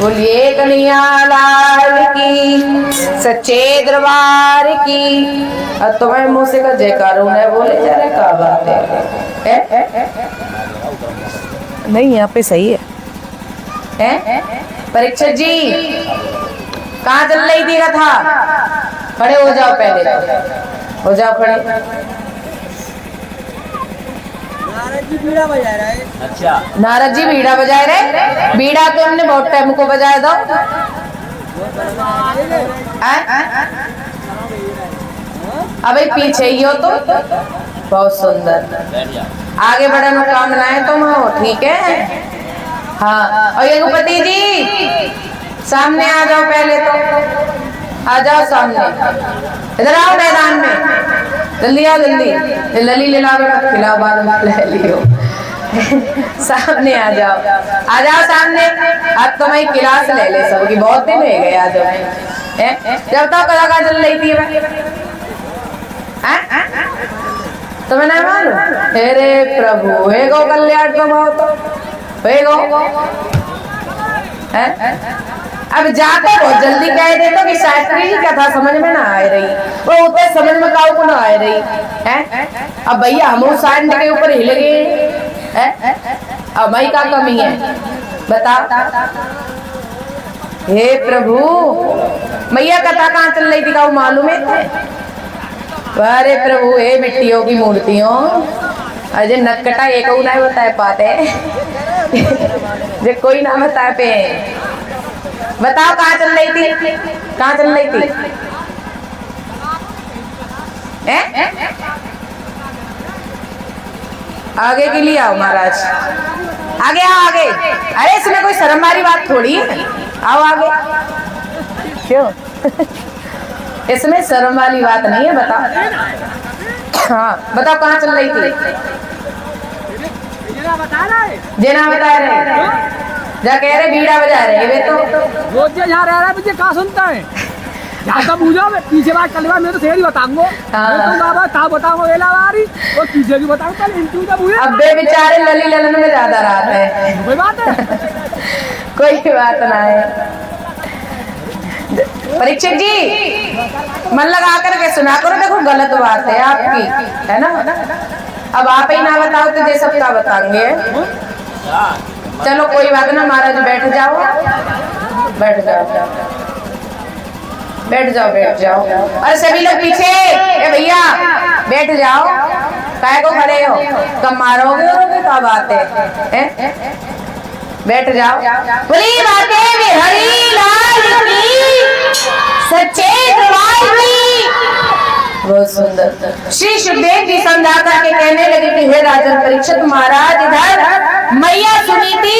बोलिए कन्हैया लाल की, सच्चे दरबार की। अब तुम्हारे मुंह से का जयकारो नहीं बोले जा रहे, क्या बात है? नहीं यहाँ पे सही है? परीक्षित जी कहाँ चल रही थी था? खड़े हो जाओ, पहले हो जाओ खड़े। नारद जी बीड़ा बजा रहे हैं। अच्छा, नारद जी बीड़ा बजाए रहे। बीड़ा तो हमने बहुत टाइम को बजाया दो। अबे पीछे ही हो तो बहुत सुंदर। आगे बढ़ने का काम है तुम हो, ठीक है? हाँ, और यज्ञपति जी सामने आ जाओ, पहले तो आ जाओ सामने। इधर आओ मैदान में, जल्दी आओ जल्दी। लली ले लाओ, खिलाओ, बाद में ले लियो। सामने आ जाओ सामने। अब तो मैं क्लास ले ले सबकी, बहुत दिन हो गए। आ जाओ। जब तक कलाका चल रही थी तुम्हें नहीं मालूम? अरे प्रभु हे गो कल्याण तुम हो तो हे गो। अब जाते बहुत जल्दी कह देते कि शास्त्री जी कथा समझ में ना आ रही, वो उतने समझ में काऊ को ना आ रही है। अब भैया हम सांड के ऊपर हिल गए। अब मई का कमी है बता। हे प्रभु, मैया कथा कहाँ चल रही थी काऊ मालूम है? अरे प्रभु हे मिट्टियों की मूर्तियों, अजय नक्कटा एक ना बता पाते जे कोई ना बता पे। बताओ कहाँ चल रही थी? कहाँ चल रही थी? आगे के लिए आओ महाराज, आगे आओ आगे। अरे इसमें कोई शर्म वाली बात थोड़ी है, आओ आगे। क्यों? इसमें शर्म वाली बात नहीं है, बताओ। हाँ बताओ कहाँ चल रही थी? जेना बता रहे, जा कह रहे बीड़ा बजा रहे वे तो रोज यहाँ रह रहा है, मुझे कहाँ सुनता है? जाता पूछो मैं पीछे बात कर मैं तो सही बताऊंगा मैं तो बाबा ता बताऊंगा ये लावारी और पीछे भी बताऊं कल इंटू का पूछे अब बे बेचारे लली ललन में ज्यादा रात है कोई बात है कोई बात ना है। परीक्षक जी मन लगा करके सुना करो, देखो गलत बात है आपकी, है ना। अब आप ही ना बताओ तो ये सब क्या बताएंगे। चलो कोई बात ना महाराज, बैठ जाओ बैठ जाओ बैठ जाओ बैठ जाओ। अरे सभी लोग पीछे, ए भैया बैठ जाओ, काय को खड़े हो, कब मारोगे क्या बात है? बैठ जाओ। बोली बातें बिहारी लाल की, सच्चे दरबार की। बहुत सुंदर। श्री सुखदेव जी समझाता के कहने लगे कि हे राजन परीक्षित महाराज, इधर मैया सुनीति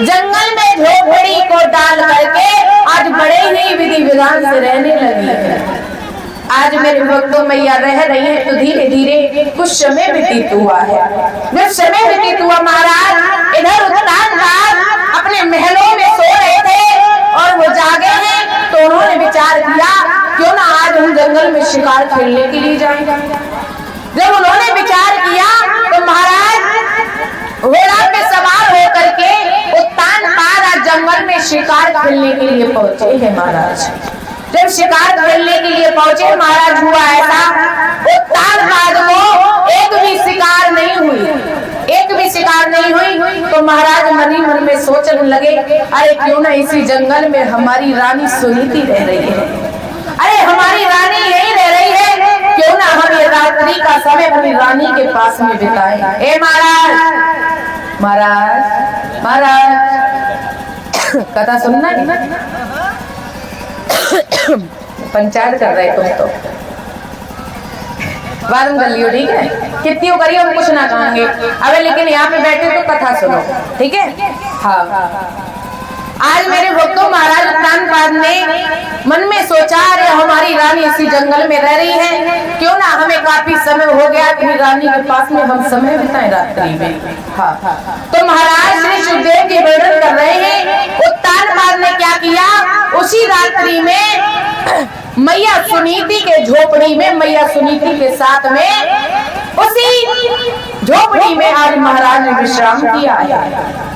जंगल में झोपड़ी को डाल करके आज बड़े ही विधि विधान से रहने लगी है। आज मेरे भक्तों मैया रह रही है तो धीरे धीरे कुछ समय व्यतीत हुआ है। जब समय व्यतीत हुआ महाराज इधर उत्तान रात अपने महलों में सो रहे थे और वो जागे हैं, तो उन्होंने विचार किया क्यों ना आज हम जंगल में शिकार खेलने के लिए जाएं। जब उन्होंने विचार किया तो महाराज घोड़ा पे सवार होकर के उत्तान पाद जंगल में शिकार खेलने के लिए पहुंचे हैं महाराज। जब शिकार खेलने के लिए पहुंचे महाराज, हुआ ऐसा उत्तान पाद को एक भी शिकार नहीं हुई, एक भी शिकार नहीं हुई। तो महाराज मन ही मन में सोचने लगे, अरे क्यों ना इसी जंगल में हमारी रानी सुनीति रह रही है, अरे हमारी रानी यही रह रही है, क्यों ना हम ये रात्रि का समय अपनी रानी के पास में बिताएं। ए महाराज महाराज महाराज कथा सुनना है, पंचायत कर रहे तुम तो वादम कर लियो, ठीक है, कितनी करिए हम कुछ ना कहेंगे। अबे लेकिन यहाँ पे बैठे तो कथा सुनो, ठीक है। हाँ आज मेरे भक्तों महाराज उत्तान पाद ने मन में सोचा, अरे हमारी रानी इसी जंगल में रह रही है, क्यों ना हमें काफी समय हो गया अपनी रानी के पास में हम समय बिताएं रात्रि में। हाँ तो महाराज श्री सुखदेव जी वर्णन कर रहे हैं उत्तान पाद ने क्या किया, उसी रात्रि में मैया सुनीति के झोपड़ी में, मैया सुनीति के साथ में उसी झोपड़ी में आज महाराज ने विश्राम किया है।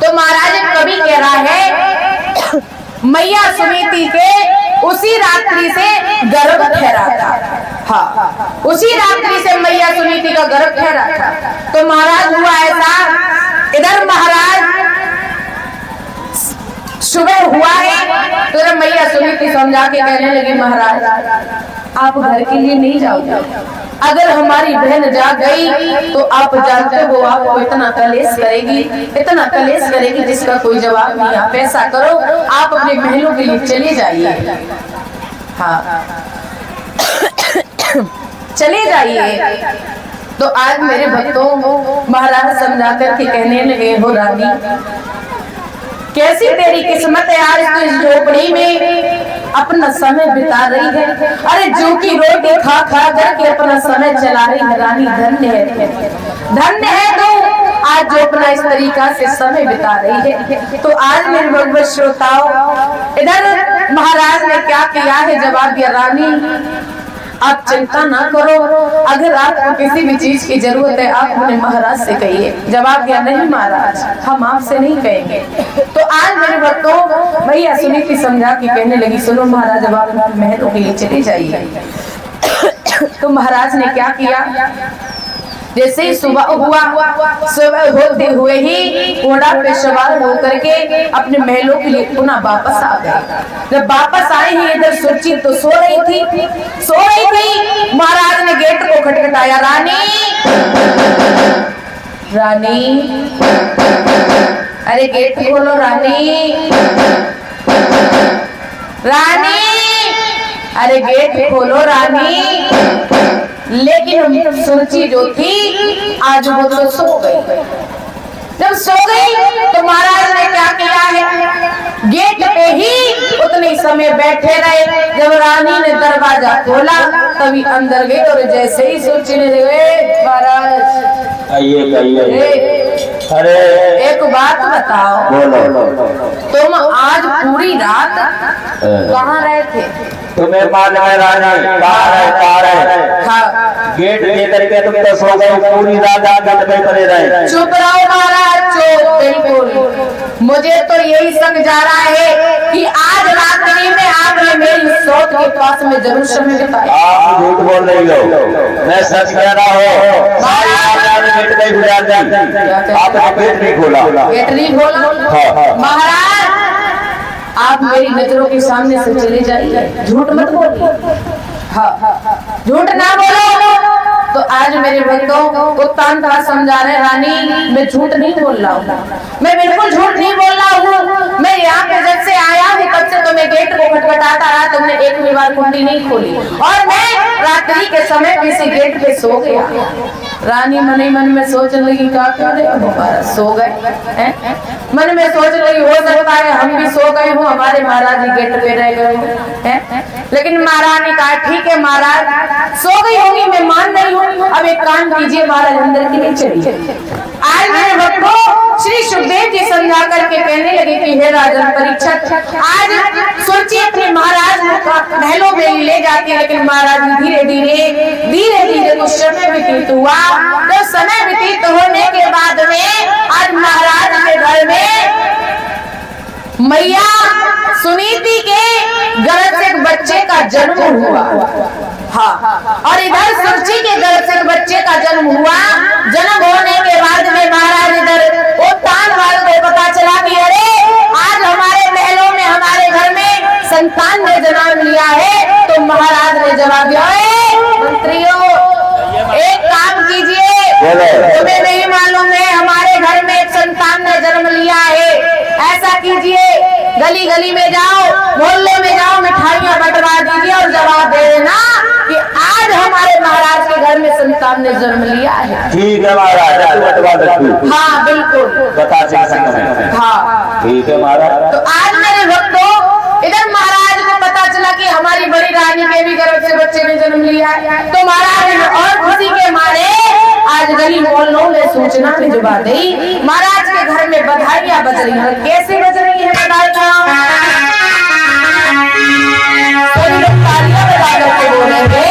तो महाराज कवि कह रहा है मैया सुनीति के उसी रात्रि से गर्भ ठहरा था। हाँ उसी रात्रि से मैया सुनीति का गर्भ ठहरा था। तो महाराज हुआ ऐसा, इधर महाराज सुबह हुआ है तो जब मैया सुनीति समझा के कहने लगी, महाराज आप घर के लिए नहीं जाओगे, अगर हमारी बहन जा गई तो आप जानते हो आपको इतना कलेश करेगी, इतना कलेश करेगी जिसका कोई जवाब नहीं। आप ऐसा करो, आप अपने महलों के लिए चले जाइए। हाँ चले जाइए। तो आज मेरे भक्तों महाराज समझा करके कहने लगे, हो रानी कैसी तेरी किस्मत है, आज तो इस झोपड़ी में अपना समय बिता रही है। अरे जो की रोटी खा खा करके अपना समय चला रही है रानी, धन्य है, धन्य है तो आज जो अपना इस तरीका से समय बिता रही है। तो आज मेरे भगवत श्रोताओं इधर महाराज ने क्या किया है, जवाब दिया, रानी आप चिंता ना करो, अगर आपको किसी भी चीज की जरूरत है आप अपने महाराज से कहिए। जवाब दिया, नहीं महाराज हम आपसे नहीं कहेंगे। तो आज मेरे भक्तों भैया सुनीति समझा के कहने लगी, सुनो महाराज अब आप महलों के लिए चले जाइए। तो महाराज ने क्या किया, जैसे ही सुबह हुआ, सुबह होते हुए ही घोड़ा पे सवार होकर के अपने महलों के लिए पुनः वापस आ गए। जब वापस आए ही इधर सुरची तो सो रही थी। महाराज ने गेट को खटखटाया, रानी रानी अरे गेट खोलो रानी, रानी अरे गेट खोलो रानी। लेकिन सुरची जो थी आज वो तो सो गई। जब सो गई तो महाराज ने क्या किया है, गेट पे ही उतने समय बैठे रहे। जब रानी ने दरवाजा खोला तभी अंदर गए और जैसे ही सुरची ने महाराज अरे एक बात बताओ, बोलो। तुम आज पूरी रात कहाँ रहे थे? तुम्हें मान में रानी कहाँ रहे? हाँ, गेट दे करके तुम तो सो गए, पूरी रात गेट में पड़े रहे। चुप रहो महाराज, चुप बिल्कुल। मुझे तो यही शक जा रहा है कि आज रात्रि में आपने मेरी सोच के पास में जरूर समय बिताया। आप झूठ बोल रही हो, मैं सच कह रहा हूँ। गेट नहीं गुजार दी, आपने गेट नहीं खोला। गेट नहीं खोला महाराज, आप मेरी नजरों के सामने से चले जाइए, झूठ मत बोलो। हाँ, झूठ ना बोलो। तो आज मेरे बंदों को तांत्रा समझा रहे, रानी मैं झूठ नहीं बोल रहा हूँ, मैं बिल्कुल झूठ नहीं बोल रहा हूँ। मैं यहाँ पे जब से आया हूँ तब से तो मैं गेट को खटखटाता रहा, तुमने एक भी बार कुंडी नहीं खोली, और मैं रात्रि के समय किसी गेट पे सो गया। रानी मन ही मन में सोच लगी क्या करे, सो गए। मन में सोच लगी हो सकता है हम भी सो गए हूँ, हमारे महाराज जी गेट पे रह गए हैं। लेकिन महाराज ने कहा ठीक है महाराज सो गई होंगी, मैं मान रही हूँ। अब एक काम कीजिए महाराज, अंदर की नहीं चलिए। आज मेरे भक्त को श्री सुखदेव जी समझा करके कहने लगे कि हे राजन परीक्षित, आज सोचिए अपने महाराज को महलों में ले जाती, लेकिन महाराज धीरे धीरे कुछ समय व्यतीत हुआ। तो समय व्यतीत होने के बाद में आज महाराज के घर में मैया सुनीति के गर्भ से एक बच्चे का जन्म हुआ। हाँ, और इधर सुरची के गर्भ से एक बच्चे का जन्म हुआ। जन्म होने के बाद में महाराज इधर उत्तान वालों को पता चला कि अरे आज हमारे महलों में हमारे घर में संतान ने जन्म लिया है। तो महाराज ने जवाब दिया, मंत्रियों एक काम कीजिए, तुम्हें नहीं मालूम है हमारे घर में एक संतान ने जन्म लिया है, ऐसा कीजिए गली गली में जाओ, मोहल्ले में जाओ, मिठाइयाँ बंटवा दीजिए और जवाब दे देना कि आज हमारे महाराज के घर में संतान ने जन्म लिया है। ठीक है महाराज। हाँ बिल्कुल, हाँ ठीक है महाराज। तो आज मेरे भक्तों इधर महाराज को पता चला कि हमारी बड़ी रानी के भी गर्भ से बच्चे ने जन्म लिया है। तो महाराज ने और खुशी के मारे आज गली मोहल्लों में सूचना भिजवा दी। महाराज के घर में बधाइयां बज रही हैं। कैसे बज रही है बधाइयां? तालियां बजा करके बोलेंगे,